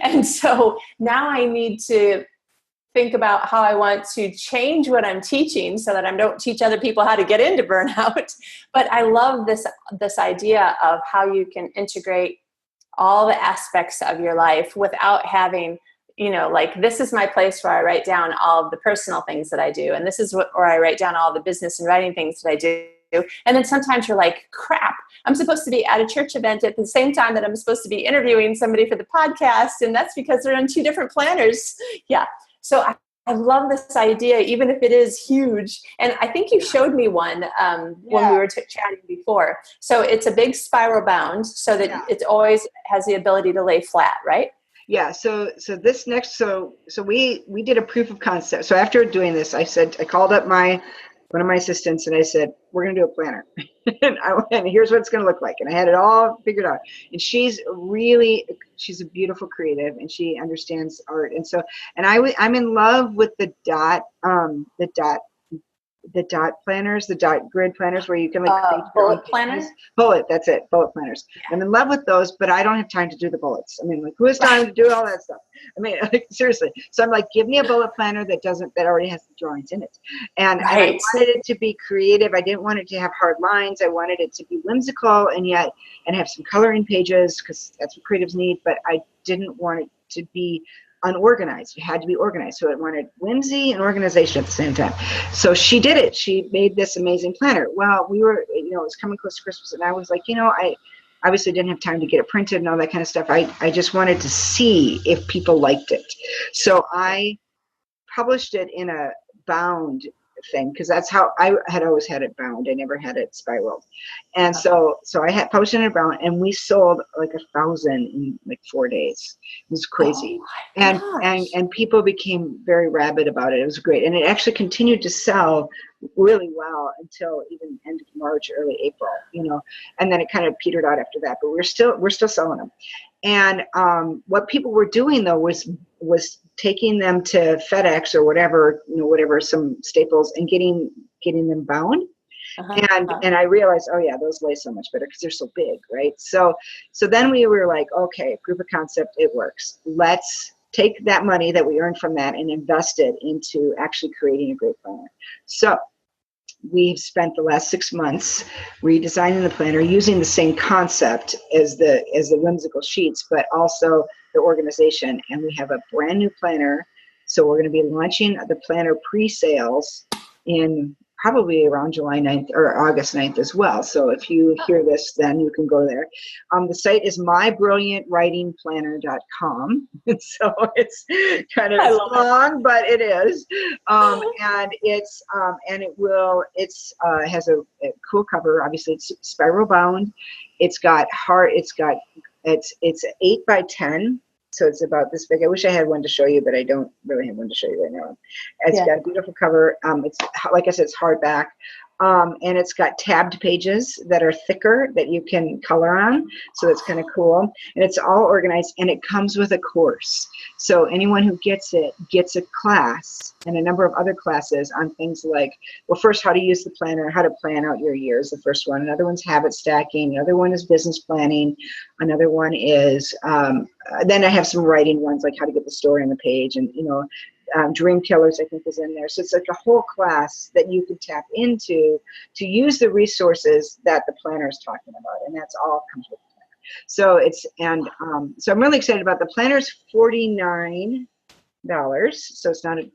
And so now I need to think about how I want to change what I'm teaching so that I don't teach other people how to get into burnout. But I love this idea of how you can integrate all the aspects of your life without having, this is my place where I write down all of the personal things that I do. And this is where I write down all the business and writing things that I do. And then sometimes you're like, crap, I'm supposed to be at a church event at the same time that I'm supposed to be interviewing somebody for the podcast. And that's because they're on two different planners. Yeah. So I love this idea, even if it is huge. And I think you showed me one when we were chatting before. So it's a big spiral bound so that it always has the ability to lay flat, right? Yeah. So we did a proof of concept. So after doing this, I called up one of my assistants and I said, we're going to do a planner and here's what it's going to look like. And I had it all figured out. And she's a beautiful creative and she understands art. And so, and I'm in love with the dot planners, the dot grid planners where you can bullet planners. That's it. Bullet planners. Yeah. I'm in love with those, but I don't have time to do the bullets. I mean, like, who has time to do all that stuff? I mean, like, seriously. So I'm like, give me a bullet planner that already has the drawings in it. And I wanted it to be creative. I didn't want it to have hard lines. I wanted it to be whimsical and have some coloring pages because that's what creatives need. But I didn't want it to be unorganized. It had to be organized. So it wanted whimsy and organization at the same time. So she did it. She made this amazing planner. Well, we were, it was coming close to Christmas and I was like, I obviously didn't have time to get it printed and all that kind of stuff. I just wanted to see if people liked it. So I published it in a bound thing because that's how I had always had it bound. I never had it spiraled. And so I had published it in a bound and we sold like 1,000 in like 4 days. It was crazy. And people became very rabid about it. It was great. And it actually continued to sell really well until even end of March, early April, and then it kind of petered out after that, but we're still selling them. And what people were doing though was taking them to FedEx or whatever, some Staples and getting them bound. And I realized, oh yeah, those lay so much better because they're so big, right? So then we were like, okay, proof of concept, it works. Let's take that money that we earned from that and invest it into actually creating a great planner. So we've spent the last 6 months redesigning the planner using the same concept as the whimsical sheets, but also the organization. And we have a brand new planner. So we're going to be launching the planner pre-sales in probably around July 9th or August 9th as well. So if you hear this, then you can go there. The site is mybrilliantwritingplanner.com. So it's kind of long, but it is. And it's has a cool cover. Obviously it's spiral bound. It's 8x10. So it's about this big. I wish I had one to show you, but I don't really have one to show you right now. It's got a beautiful cover. It's, like I said, it's hardback. And it's got tabbed pages that are thicker that you can color on. So that's kind of cool. And it's all organized and it comes with a course. So anyone who gets it gets a class and a number of other classes on things like, well, first, how to use the planner, how to plan out your year is the first one. Another one's habit stacking. Another one is business planning. Another one is, then I have some writing ones like how to get the story on the page and, Dream Killers, I think, is in there. So it's like a whole class that you can tap into to use the resources that the planner is talking about. And that's all comes with the planner. So so I'm really excited about the planner's $49. So it's not a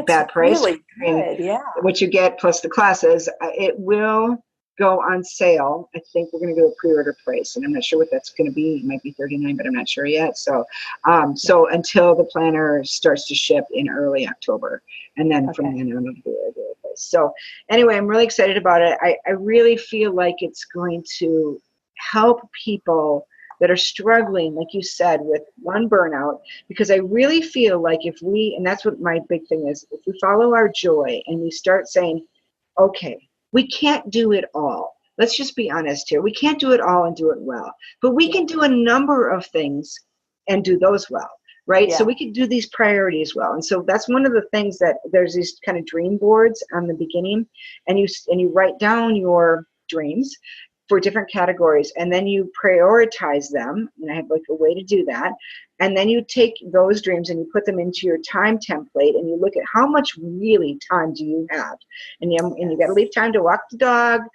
bad price. Really good, yeah. What you get plus the classes. It will go on sale. I think we're going to go a pre-order price, and I'm not sure what that's going to be. It might be $39, but I'm not sure yet. So, until the planner starts to ship in early October, and then from then on, it'll be a regular price. So, anyway, I'm really excited about it. I really feel like it's going to help people that are struggling, like you said, with one burnout, because I really feel like if we, and that's what my big thing is, if we follow our joy and we start saying, okay, we can't do it all. Let's just be honest here. We can't do it all and do it well, but we can do a number of things and do those well, right? Yeah. So we can do these priorities well. And so that's one of the things that there's these kind of dream boards on the beginning, and you write down your dreams for different categories, and then you prioritize them. And I have like a way to do that. And then you take those dreams and you put them into your time template, and you look at how much really time do you have. And you got to leave time to walk the dog,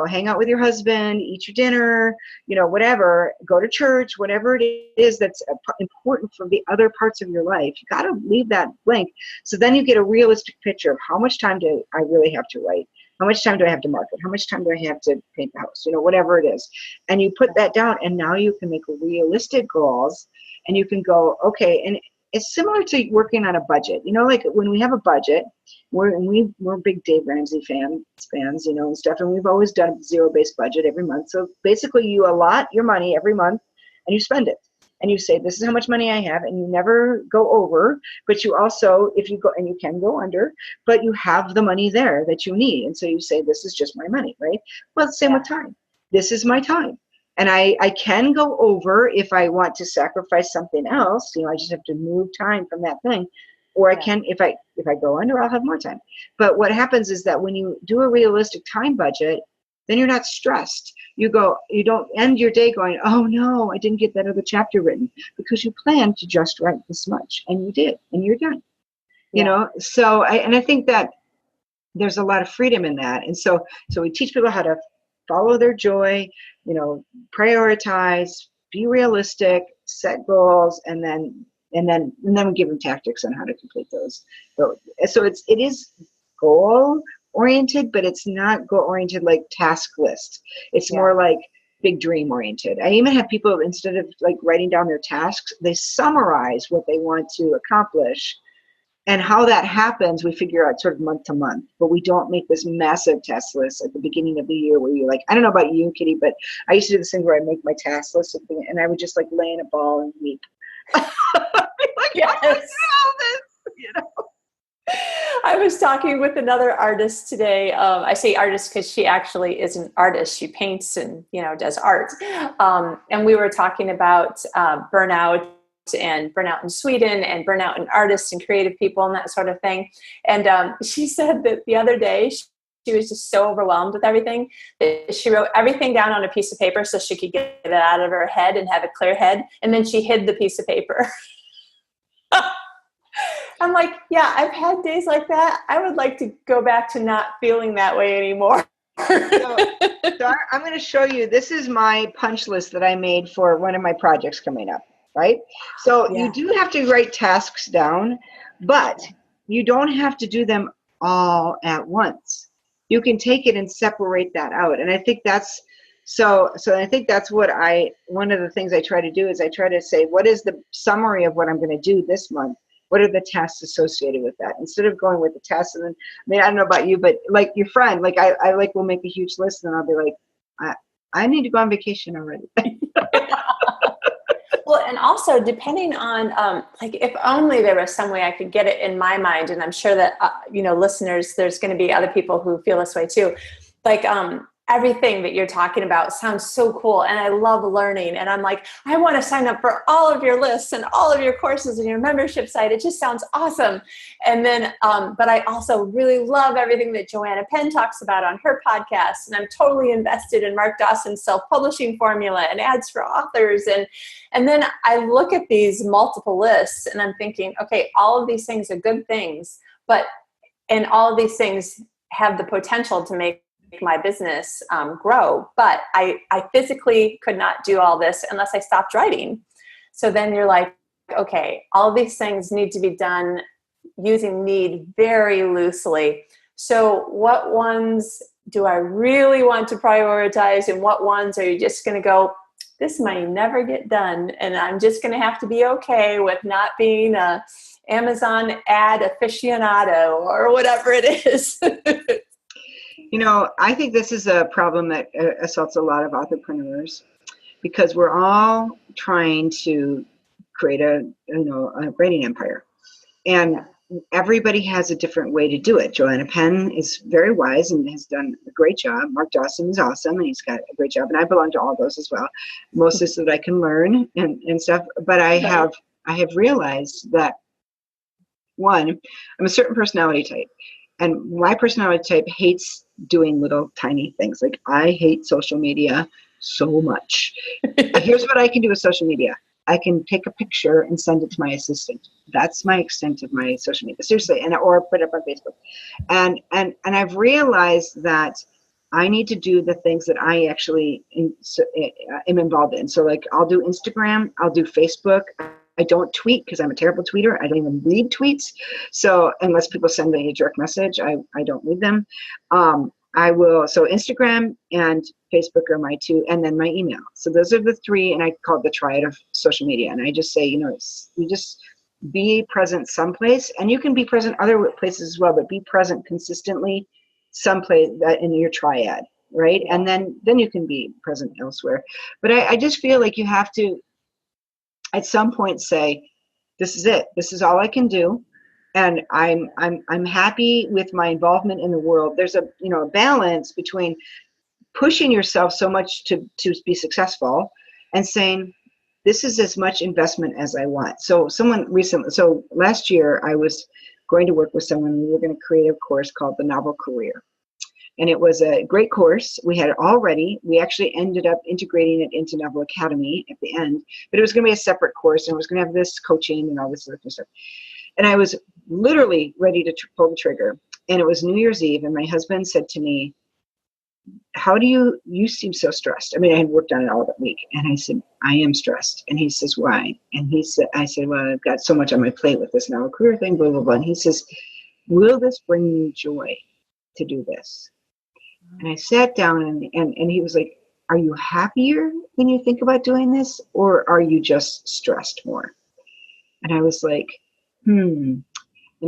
hang out with your husband, eat your dinner, whatever, go to church, whatever it is that's important for the other parts of your life. You got to leave that blank. So then you get a realistic picture of how much time do I really have to write. How much time do I have to market? How much time do I have to paint the house? Whatever it is. And you put that down, and now you can make realistic goals, and you can go, okay. And it's similar to working on a budget. Like when we have a budget, we're big Dave Ramsey fans, and stuff. And we've always done a zero-based budget every month. So basically you allot your money every month and you spend it. And you say, this is how much money I have, and you never go over, but you also, if you go, and you can go under, but you have the money there that you need. And so you say, this is just my money, right? Well, it's the same with time. This is my time. And I can go over if I want to sacrifice something else. I just have to move time from that thing. Or I can, if I go under, I'll have more time. But what happens is that when you do a realistic time budget, then you're not stressed. You don't end your day going, oh no, I didn't get that other chapter written, because you planned to just write this much, and you did, and you're done. So I think that there's a lot of freedom in that. And so we teach people how to follow their joy, prioritize, be realistic, set goals, and then we give them tactics on how to complete those. So it is goal oriented, but it's not goal oriented like task list. It's more like big dream oriented. I even have people, instead of like writing down their tasks, they summarize what they want to accomplish. And how that happens, we figure out sort of month to month. But we don't make this massive task list at the beginning of the year where you're like, I don't know about you, Kitty, but I used to do this thing where I make my task list and I would just like lay in a ball and weep. Yes. I was talking with another artist today. I say artist because she actually is an artist. She paints and, does art. And we were talking about burnout in Sweden and burnout in artists and creative people and that sort of thing. And she said that the other day she was just so overwhelmed with everything that she wrote everything down on a piece of paper so she could get it out of her head and have a clear head. And then she hid the piece of paper. I'm like, yeah, I've had days like that. I would like to go back to not feeling that way anymore. So I'm going to show you, this is my punch list that I made for one of my projects coming up, right? So you do have to write tasks down, but you don't have to do them all at once. You can take it and separate that out. And I think that's, so I think that's one of the things I try to do is I try to say, what is the summary of what I'm going to do this month? What are the tasks associated with that? Instead of going with the tasks, and then, I don't know about you, but like your friend, like I like will make a huge list, and I'll be like, I need to go on vacation already. Well, and also depending on, like, if only there was some way I could get it in my mind, and I'm sure that, listeners, there's going to be other people who feel this way too. Like, everything that you're talking about sounds so cool. And I love learning. And I'm like, I want to sign up for all of your lists and all of your courses and your membership site. It just sounds awesome. And then, but I also really love everything that Joanna Penn talks about on her podcast. And I'm totally invested in Mark Dawson's self-publishing formula and ads for authors. And then I look at these multiple lists and I'm thinking, okay, all of these things are good things, and all of these things have the potential to make my business grow. But I physically could not do all this unless I stopped writing. So then you're like, okay, all of these things need to be done using need very loosely. So what ones do I really want to prioritize, and what ones are you just going to go, this might never get done, and I'm just going to have to be okay with not being a Amazon ad aficionado or whatever it is. I think this is a problem that assaults a lot of entrepreneurs, because we're all trying to create a writing empire, and everybody has a different way to do it. Joanna Penn is very wise and has done a great job. Mark Dawson is awesome, and he's got a great job. And I belong to all those as well, mostly so that I can learn and stuff. But I have realized that, one, I'm a certain personality type. And my personality type hates doing little tiny things. Like, I hate social media so much. Here's what I can do with social media. I can take a picture and send it to my assistant. That's my extent of my social media. Seriously, or put it up on Facebook. And I've realized that I need to do the things that I actually am involved in. So like, I'll do Instagram, I'll do Facebook. I don't tweet because I'm a terrible tweeter. I don't even read tweets. So unless people send me a direct message, I don't read them. I will, so Instagram and Facebook are my two, and then my email. So those are the three, and I call it the triad of social media. And I just say, you just be present someplace, and you can be present other places as well, but be present consistently someplace that in your triad, right? And then you can be present elsewhere. But I just feel like you have to, at some point, say, this is it. This is all I can do. And I'm happy with my involvement in the world. There's a balance between pushing yourself so much to be successful and saying, this is as much investment as I want. So last year I was going to work with someone. We were going to create a course called The Novel Career. And it was a great course. We had it all ready. We actually ended up integrating it into Novel Academy at the end, but it was going to be a separate course, and it was going to have this coaching and all this other stuff. And I was literally ready to pull the trigger. And it was New Year's Eve, and my husband said to me, how do you seem so stressed? I mean, I had worked on it all that week. And I said, I am stressed. And he says, why? And I said, well, I've got so much on my plate with this Novel Career thing, blah, blah, blah. And he says, will this bring you joy to do this? And I sat down and he was like, are you happier when you think about doing this, or are you just stressed more? And I was like, And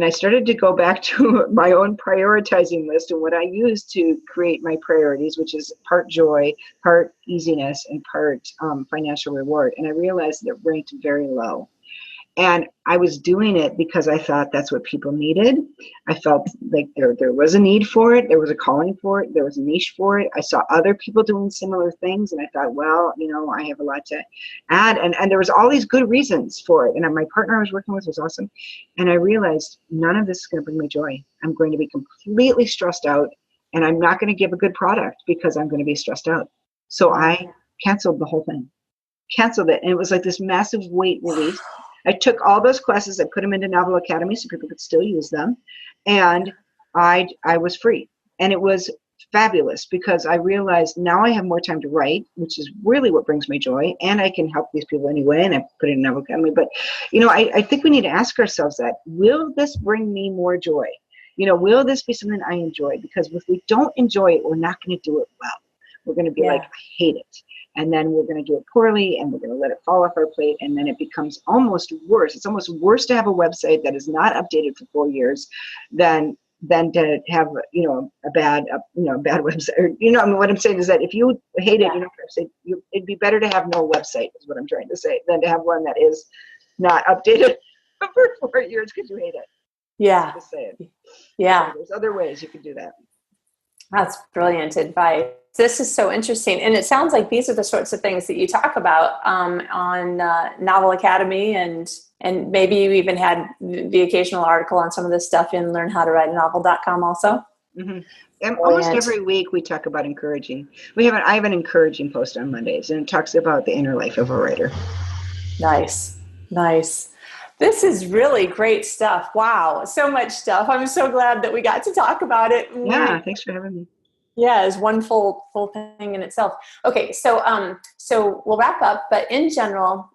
I started to go back to my own prioritizing list and what I use to create my priorities, which is part joy, part easiness, and part financial reward. And I realized that it ranked very low. And I was doing it because I thought that's what people needed. I felt like there was a need for it. There was a calling for it. There was a niche for it. I saw other people doing similar things. And I thought, well, I have a lot to add. And there was all these good reasons for it. And my partner I was working with was awesome. And I realized none of this is going to bring me joy. I'm going to be completely stressed out. And I'm not going to give a good product because I'm going to be stressed out. So I canceled the whole thing. Canceled it. And it was like this massive weight release. I took all those classes, I put them into Novel Academy so people could still use them. And I was free. And it was fabulous because I realized now I have more time to write, which is really what brings me joy. And I can help these people anyway. And I put it in Novel Academy. But, I think we need to ask ourselves that, will this bring me more joy? Will this be something I enjoy? Because if we don't enjoy it, we're not going to do it well. We're going to be like, I hate it. And then we're going to do it poorly, and we're going to let it fall off our plate. And then it becomes almost worse. It's almost worse to have a website that is not updated for 4 years than to have, a bad website. Or, what I'm saying is that if you hate it, it'd be better to have no website is what I'm trying to say than to have one that is not updated for 4 years because you hate it. Yeah. Just say it. Yeah. So there's other ways you can do that. That's brilliant advice. This is so interesting. And it sounds like these are the sorts of things that you talk about on Novel Academy, and maybe you even had the occasional article on some of this stuff in learnhowtowritenovel.com also. Mm-hmm. And almost every week we talk about encouraging. I have an encouraging post on Mondays, and it talks about the inner life of a writer. Nice. This is really great stuff. Wow. So much stuff. I'm so glad that we got to talk about it. Yeah. Thanks for having me. Yeah, it's one full thing in itself. Okay, so we'll wrap up. But in general,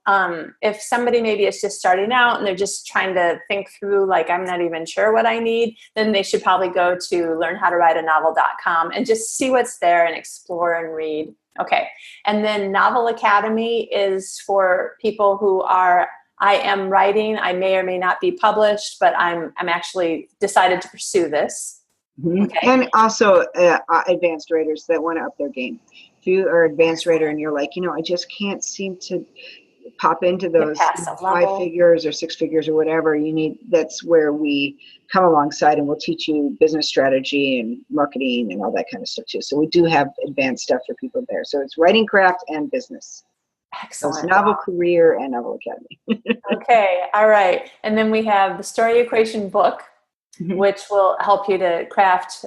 if somebody maybe is just starting out and they're just trying to think through, like, I'm not even sure what I need, then they should probably go to learnhowtowritenovel.com and just see what's there and explore and read. Okay, and then Novel Academy is for people who are, I am writing, I may or may not be published, but I'm actually decided to pursue this. Mm-hmm. Okay. And also advanced writers that want to up their game. If you are an advanced writer and you're like, I just can't seem to pop into those 5 figures or 6 figures or whatever you need, that's where we come alongside and we'll teach you business strategy and marketing and all that kind of stuff too. So we do have advanced stuff for people there. So it's writing craft and business. Excellent. So it's Novel Career and Novel Academy. Okay. All right. And then we have the Story Equation book, which will help you to craft,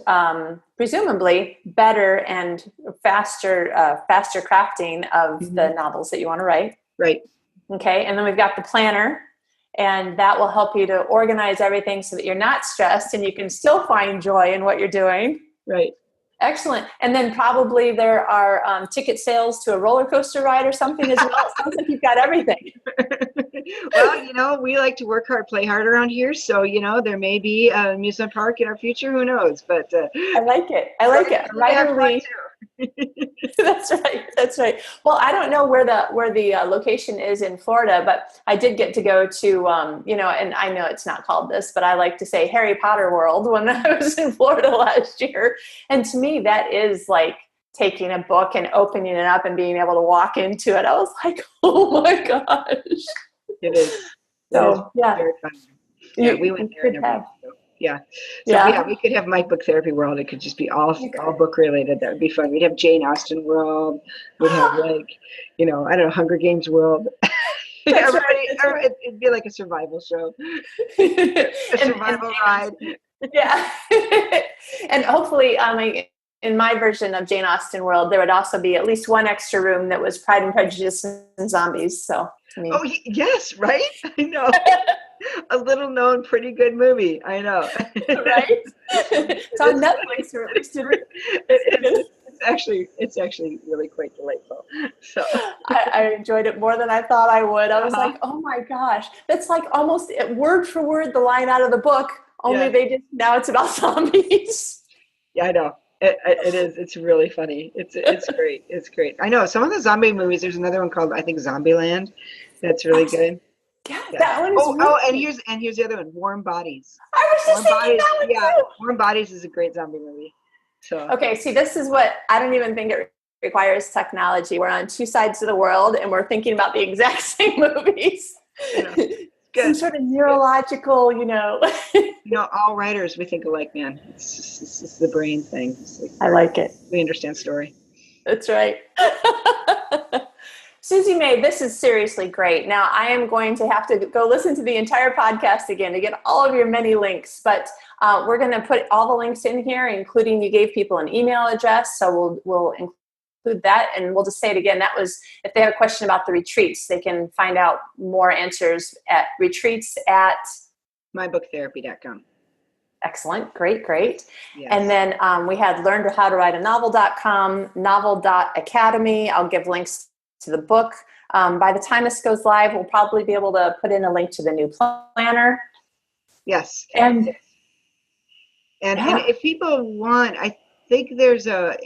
presumably, better and faster crafting of the novels that you want to write. Right. Okay. And then we've got the planner, and that will help you to organize everything so that you're not stressed and you can still find joy in what you're doing. Right. Excellent. And then probably there are ticket sales to a roller coaster ride or something as well. It sounds like you've got everything. Well, we like to work hard, play hard around here. So, there may be an amusement park in our future. Who knows? But I like it. Writerly. That's right. That's right. Well, I don't know where the location is in Florida, but I did get to go to, and I know it's not called this, but I like to say Harry Potter World when I was in Florida last year. And to me, that is like taking a book and opening it up and being able to walk into it. I was like, oh my gosh. It is. So, yeah. Very fun. Yeah, we went there. Yeah. So we could have my book therapy world. It could just be all book related. That would be fun. We'd have Jane Austen world. We'd have I don't know, Hunger Games world. It'd be like a survival show. A survival ride. Yeah. And hopefully, in my version of Jane Austen world, there would also be at least one extra room that was Pride and Prejudice and zombies. So, oh yes, right? I know. A little known, pretty good movie. I know. Right? It's on Netflix, or at least it's actually really quite delightful. So I enjoyed it more than I thought I would. I was like, oh my gosh, that's like almost word for word the line out of the book. Only now it's about zombies. Yeah, I know. It is. It's really funny. It's great. It's great. I know some of the zombie movies. There's another one called, I think, Zombieland. That's really good. Yeah, that one is and here's the other one, Warm Bodies. I was just thinking that one too. Warm Bodies is a great zombie movie. So okay, see, this is what I don't even think it requires technology. We're on two sides of the world, and we're thinking about the exact same movies. Some sort of neurological, all writers, we think alike, man. It's the brain thing. I like it. We understand story. That's right. Susie May, this is seriously great. Now, I am going to have to go listen to the entire podcast again to get all of your many links, but we're going to put all the links in here, including you gave people an email address, so we'll include that, and we'll just say it again. That was, if they have a question about the retreats, they can find out more answers at retreats@mybooktherapy.com. Excellent. Great. Yes. And then we had learnhowtowriteanovel.com, novel.academy. I'll give links to the book. By the time this goes live, we'll probably be able to put in a link to the new planner. Yes. And if people want, I think there's a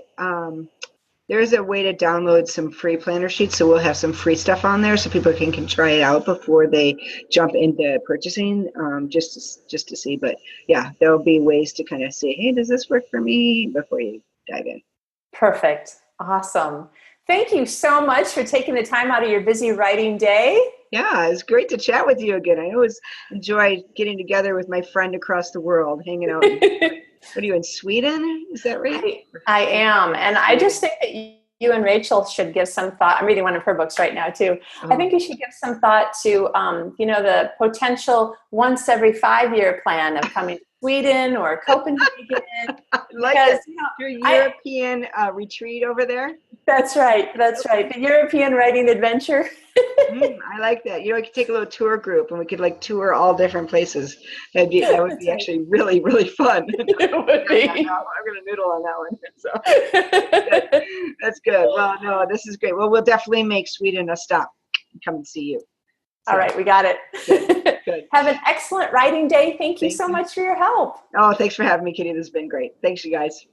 way to download some free planner sheets. So we'll have some free stuff on there so people can try it out before they jump into purchasing, just to see. But yeah, there'll be ways to kind of see, hey, does this work for me before you dive in. Perfect. Awesome. Thank you so much for taking the time out of your busy writing day. Yeah, it's great to chat with you again. I always enjoy getting together with my friend across the world, hanging out. What are you, in Sweden? Is that right? I am. And I just think that you and Rachel should give some thought. I'm reading one of her books right now, too. I think you should give some thought to, the potential once every 5-year plan of coming to Sweden or Copenhagen. Your European retreat over there. That's right. The European writing adventure. I like that. We could take a little tour group and we could tour all different places. That would be actually really, really fun. It would be. I'm going to noodle on that one. So that's good. Well, no, this is great. Well, we'll definitely make Sweden a stop and come and see you. So, all right, we got it. Good. Have an excellent writing day. Thank you so much for your help. Oh, thanks for having me, Kitty. This has been great. Thanks, you guys.